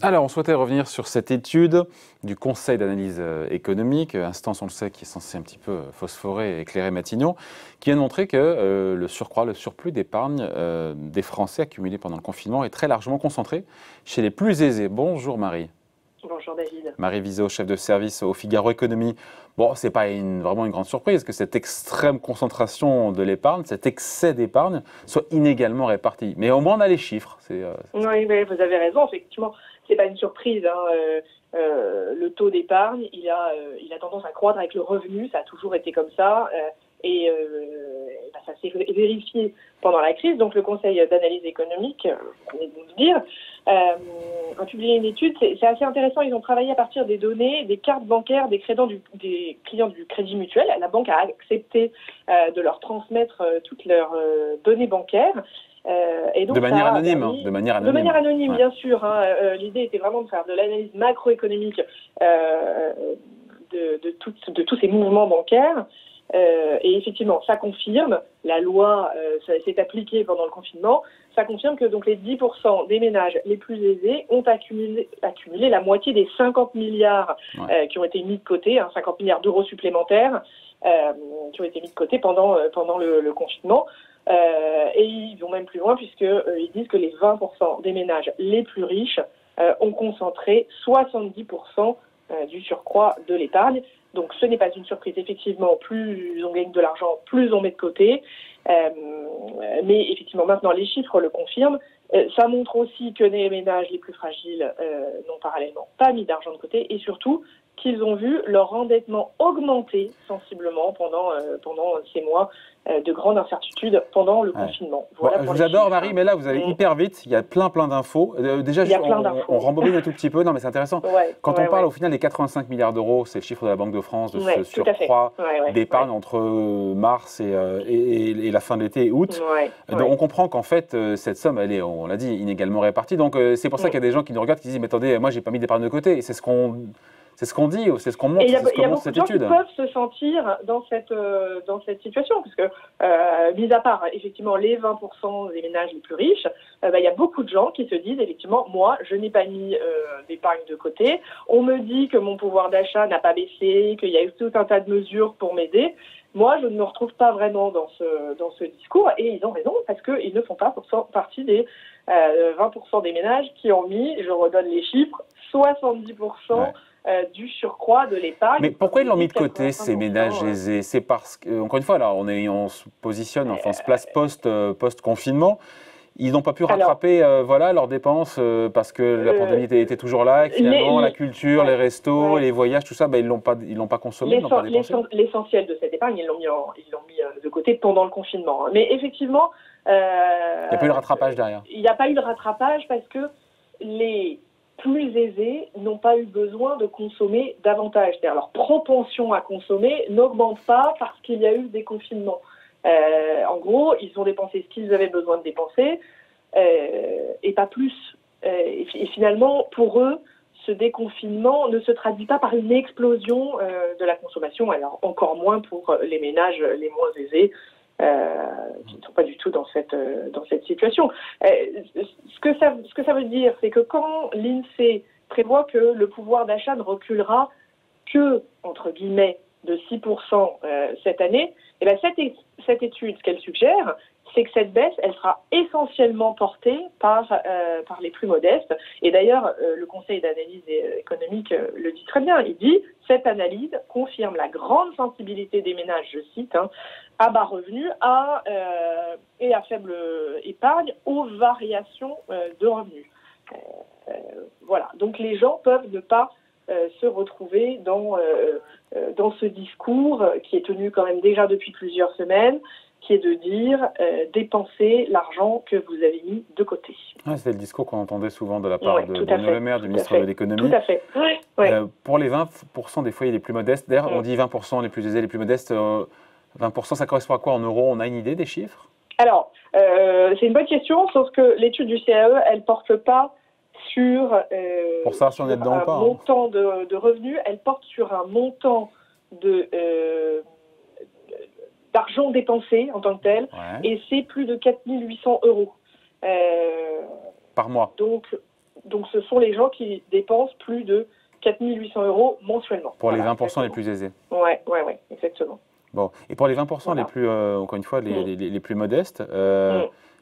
Alors, on souhaitait revenir sur cette étude du Conseil d'analyse économique, instance, on le sait, qui est censée un petit peu phosphorer et éclairer Matignon, qui vient de montrer que le surplus d'épargne des Français accumulé pendant le confinement est très largement concentré chez les plus aisés. Bonjour Marie. Bonjour David. Marie Viseau, chef de service au Figaro Économie. Bon, ce n'est pas vraiment une grande surprise que cette extrême concentration de l'épargne, cet excès d'épargne, soit inégalement réparti. Mais au moins, on a les chiffres. Oui, mais vous avez raison, effectivement. Ce n'est pas une surprise. Le taux d'épargne, il a tendance à croître avec le revenu. Ça a toujours été comme ça. Ça s'est vérifié pendant la crise. Donc, le Conseil d'analyse économique, on est de dire, a publié une étude. C'est assez intéressant. Ils ont travaillé à partir des données, des cartes bancaires des clients du Crédit Mutuel. La banque a accepté de leur transmettre toutes leurs données bancaires. Et donc, de manière anonyme, ouais. Bien sûr. L'idée était vraiment de faire de l'analyse macroéconomique de tous ces mouvements bancaires. Et effectivement, ça confirme, la loi s'est appliquée pendant le confinement, ça confirme que donc les 10% des ménages les plus aisés ont accumulé la moitié des 50 milliards qui ont été mis de côté, 50 milliards d'euros supplémentaires qui ont été mis de côté pendant le confinement. Et ils vont même plus loin puisqu'ils disent que les 20% des ménages les plus riches ont concentré 70% du surcroît de l'épargne. Donc ce n'est pas une surprise, effectivement, plus on gagne de l'argent, plus on met de côté. Mais effectivement, maintenant, les chiffres le confirment. Ça montre aussi que les ménages les plus fragiles n'ont parallèlement pas mis d'argent de côté et surtout qu'ils ont vu leur endettement augmenter sensiblement pendant ces mois de grande incertitude pendant le confinement. Voilà, je vous adore Marie, mais là vous allez hyper vite, il y a plein d'infos. Déjà, on rembobine un tout petit peu, non mais c'est intéressant. Quand on parle au final des 85 milliards d'euros, c'est le chiffre de la Banque de France, de ce surcroît d'épargne entre mars et la fin de l'été et août. Donc on comprend qu'en fait cette somme, elle est, on l'a dit, inégalement répartie. Donc c'est pour ça qu'il y a des gens qui nous regardent qui disent mais attendez, moi j'ai pas mis d'épargne de côté. Et c'est ce qu'on dit, c'est ce qu'on montre, c'est ce qu'on montre cette étude. Il y a beaucoup de gens qui peuvent se sentir dans cette situation, parce que, mis à part effectivement les 20% des ménages les plus riches, il y a beaucoup de gens qui se disent effectivement, moi, je n'ai pas mis d'épargne de côté. On me dit que mon pouvoir d'achat n'a pas baissé, qu'il y a eu tout un tas de mesures pour m'aider. Moi, je ne me retrouve pas vraiment dans ce discours, et ils ont raison, parce qu'ils ne font pas partie des 20% des ménages qui ont mis, je redonne les chiffres, 70% du surcroît de l'épargne. Mais pourquoi ils l'ont mis de côté, ces ménages aisés? C'est parce que, encore une fois, là, on se positionne, on se place post-confinement. Ils n'ont pas pu rattraper leurs dépenses parce que la pandémie était toujours là, et que finalement, la culture, les restos, les voyages, tout ça, ils l'ont pas consommé, L'essentiel de cette épargne, ils l'ont mis de côté pendant le confinement. Mais effectivement... il n'y a pas eu de rattrapage derrière. Il n'y a pas eu de rattrapage parce que les plus aisés n'ont pas eu besoin de consommer davantage. C'est-à-dire leur propension à consommer n'augmente pas parce qu'il y a eu des confinements. En gros, ils ont dépensé ce qu'ils avaient besoin de dépenser et pas plus. Et finalement, pour eux, ce déconfinement ne se traduit pas par une explosion de la consommation, alors encore moins pour les ménages les moins aisés, qui ne sont pas du tout dans cette situation. Ce que ça veut dire, c'est que quand l'INSEE prévoit que le pouvoir d'achat ne reculera que, entre guillemets, de 6% cette année, et bien cette étude, ce qu'elle suggère, c'est que cette baisse, elle sera essentiellement portée par les plus modestes. Et d'ailleurs, le Conseil d'analyse économique le dit très bien. Il dit « Cette analyse confirme la grande sensibilité des ménages, je cite, à bas revenus et à faible épargne aux variations de revenus. » Voilà. Donc les gens peuvent ne pas se retrouver dans ce discours qui est tenu quand même déjà depuis plusieurs semaines, qui est de dire dépensez l'argent que vous avez mis de côté. C'est le discours qu'on entendait souvent de la part de Bruno Le Maire, du ministre de l'économie. Tout à fait. Pour les 20% des foyers les plus modestes, d'ailleurs on dit 20% les plus aisés, les plus modestes, 20% ça correspond à quoi en euros? On a une idée des chiffres? Alors, c'est une bonne question, sauf que l'étude du CAE, elle ne porte pas sur, pour ça, si on est dedans ou pas, montant de revenus, elle porte sur un montant d'argent dépensé en tant que tel, et c'est plus de 4 800 €. Par mois. Donc, ce sont les gens qui dépensent plus de 4 800 € mensuellement. Pour les 20% les plus aisés. Oui, exactement. Bon. Et pour les 20% les plus, encore une fois, les plus modestes,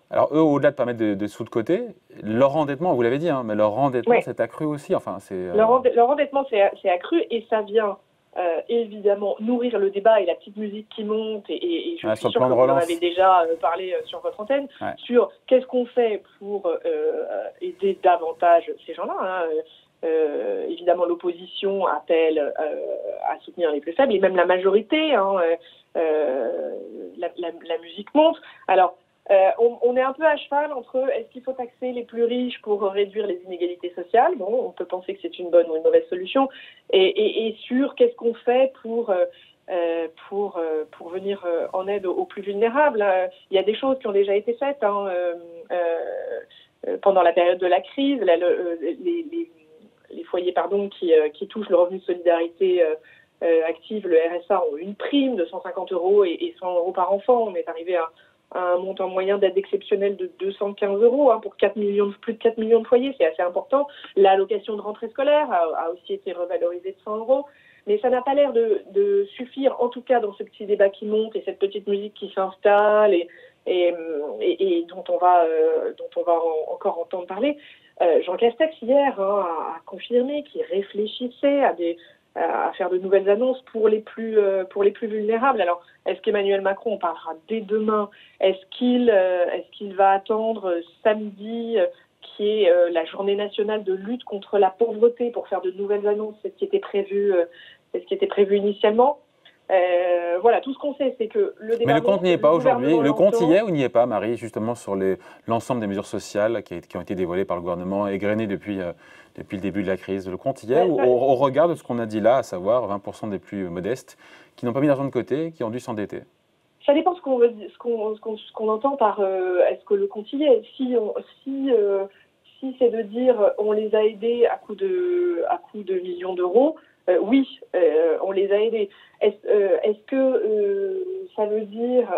alors eux, au-delà de ne pas mettre de sous de côté, leur endettement, vous l'avez dit, mais leur endettement s'est accru aussi. Enfin, leur endettement s'est accru, et ça vient évidemment nourrir le débat et la petite musique qui monte, et je suis sûre que vous en avez déjà parlé sur votre antenne, sur qu'est-ce qu'on fait pour aider davantage ces gens-là. Évidemment, l'opposition appelle à soutenir les plus faibles, et même la majorité, la musique monte. Alors, on est un peu à cheval entre est-ce qu'il faut taxer les plus riches pour réduire les inégalités sociales. Bon, on peut penser que c'est une bonne ou une mauvaise solution, et sur qu'est-ce qu'on fait pour venir en aide aux plus vulnérables. Il y a des choses qui ont déjà été faites pendant la période de la crise. Les foyers qui touchent le revenu de solidarité active, le RSA, ont une prime de 150 € et 100 € par enfant. On est arrivé à un montant moyen d'aide exceptionnelle de 215 € pour plus de 4 millions de foyers, c'est assez important. L'allocation de rentrée scolaire a aussi été revalorisée de 100 €, mais ça n'a pas l'air de suffire, en tout cas dans ce petit débat qui monte et cette petite musique qui s'installe et dont on va encore entendre parler. Jean Castex hier a confirmé qu'il réfléchissait à faire de nouvelles annonces pour les plus vulnérables. Alors, est-ce qu'Emmanuel Macron en parlera dès demain? Est-ce qu'il va attendre samedi, qui est la journée nationale de lutte contre la pauvreté, pour faire de nouvelles annonces? C'est ce qui était prévu initialement. Voilà, tout ce qu'on sait, c'est que le débat... Mais le compte n'y est pas aujourd'hui. Le compte y est ou n'y est pas, Marie, justement, sur l'ensemble des mesures sociales qui ont été dévoilées par le gouvernement, égrenées depuis le début de la crise? Le compte y est, au regard de ce qu'on a dit là, à savoir 20% des plus modestes, qui n'ont pas mis d'argent de côté, qui ont dû s'endetter? Ça dépend ce qu'on entend par est-ce que le compte y est. Si c'est de dire on les a aidés à coût de millions d'euros, oui, on les a aidés. Est-ce que ça veut dire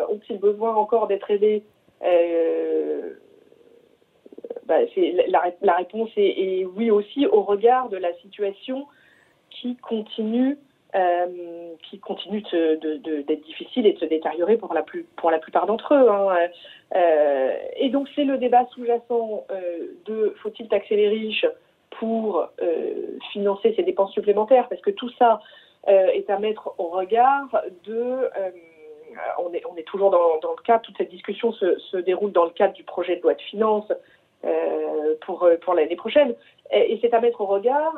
ont-ils besoin encore d'être aidés? La réponse est oui aussi, au regard de la situation qui continue d'être difficile et de se détériorer pour la plupart d'entre eux. Et donc c'est le débat sous-jacent de faut-il taxer les riches pour financer ces dépenses supplémentaires, parce que tout ça est à mettre au regard de... on est toujours dans le cadre, toute cette discussion se déroule dans le cadre du projet de loi de finances pour l'année prochaine, et c'est à mettre au regard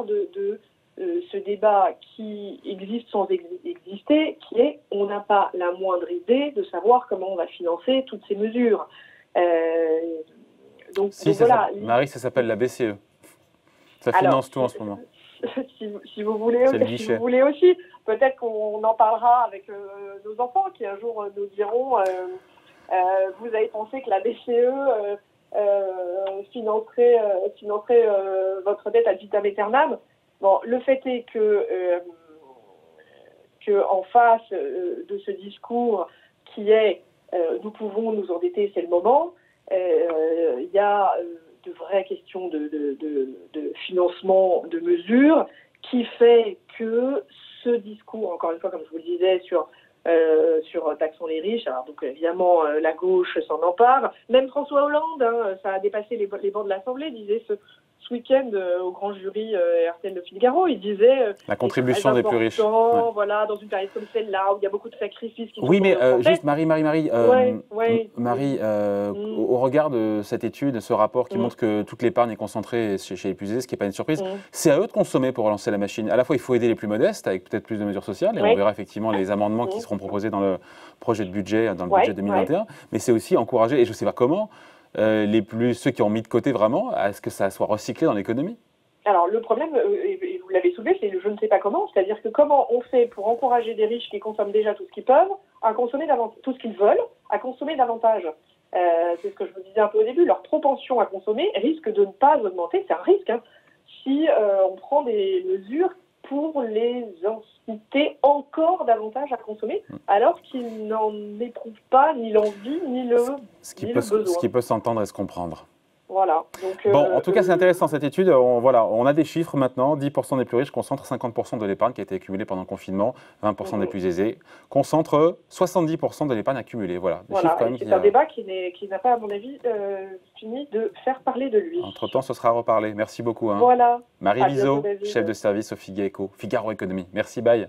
de ce débat qui existe sans exister, qui est on n'a pas la moindre idée de savoir comment on va financer toutes ces mesures. Donc voilà. Marie, ça s'appelle la BCE. Ça finance tout en ce moment. Si vous voulez aussi, peut-être qu'on en parlera avec nos enfants qui un jour nous diront vous avez pensé que la BCE financerait votre dette ad vitam aeternam. Bon, le fait est que en face de ce discours qui est nous pouvons nous endetter, c'est le moment, il y a de vraies questions de financement de mesures qui fait que ce discours, encore une fois, comme je vous le disais, sur taxons les riches, alors donc évidemment la gauche s'en empare, même François Hollande, ça a dépassé les bancs de l'Assemblée, disait ce week-end au grand jury RTL Le Figaro, il disait la contribution des plus riches. Voilà, dans une période comme celle-là où il y a beaucoup de sacrifices qui sont mais juste Marie, au regard de cette étude, ce rapport qui montre que toute l'épargne est concentrée chez les plus aisés, ce qui n'est pas une surprise, c'est à eux de consommer pour relancer la machine. À la fois, il faut aider les plus modestes avec peut-être plus de mesures sociales, et on verra effectivement les amendements qui seront proposés dans le projet de budget, dans le budget 2021, mais c'est aussi encourager, et je ne sais pas comment, ceux qui ont mis de côté vraiment, à ce que ça soit recyclé dans l'économie? Alors le problème, et vous l'avez soulevé, c'est je ne sais pas comment, c'est-à-dire que comment on fait pour encourager des riches qui consomment déjà tout ce qu'ils peuvent, à consommer tout ce qu'ils veulent, à consommer davantage. C'est ce que je vous disais un peu au début, leur propension à consommer risque de ne pas augmenter, c'est un risque, si on prend des mesures pour les inciter encore davantage à consommer, alors qu'ils n'en éprouvent pas ni l'envie, ni le besoin. Ce qui peut s'entendre et se comprendre. Voilà. Donc, bon, en tout cas, c'est intéressant cette étude. On a des chiffres maintenant. 10% des plus riches concentrent 50% de l'épargne qui a été accumulée pendant le confinement, 20% des plus aisés concentrent 70% de l'épargne accumulée. Voilà. C'est un débat qui n'a pas, à mon avis, fini de faire parler de lui. Entre-temps, ce sera reparlé. Merci beaucoup. Voilà. Marie Viseau, chef de service au Figaro Économie. Merci, bye.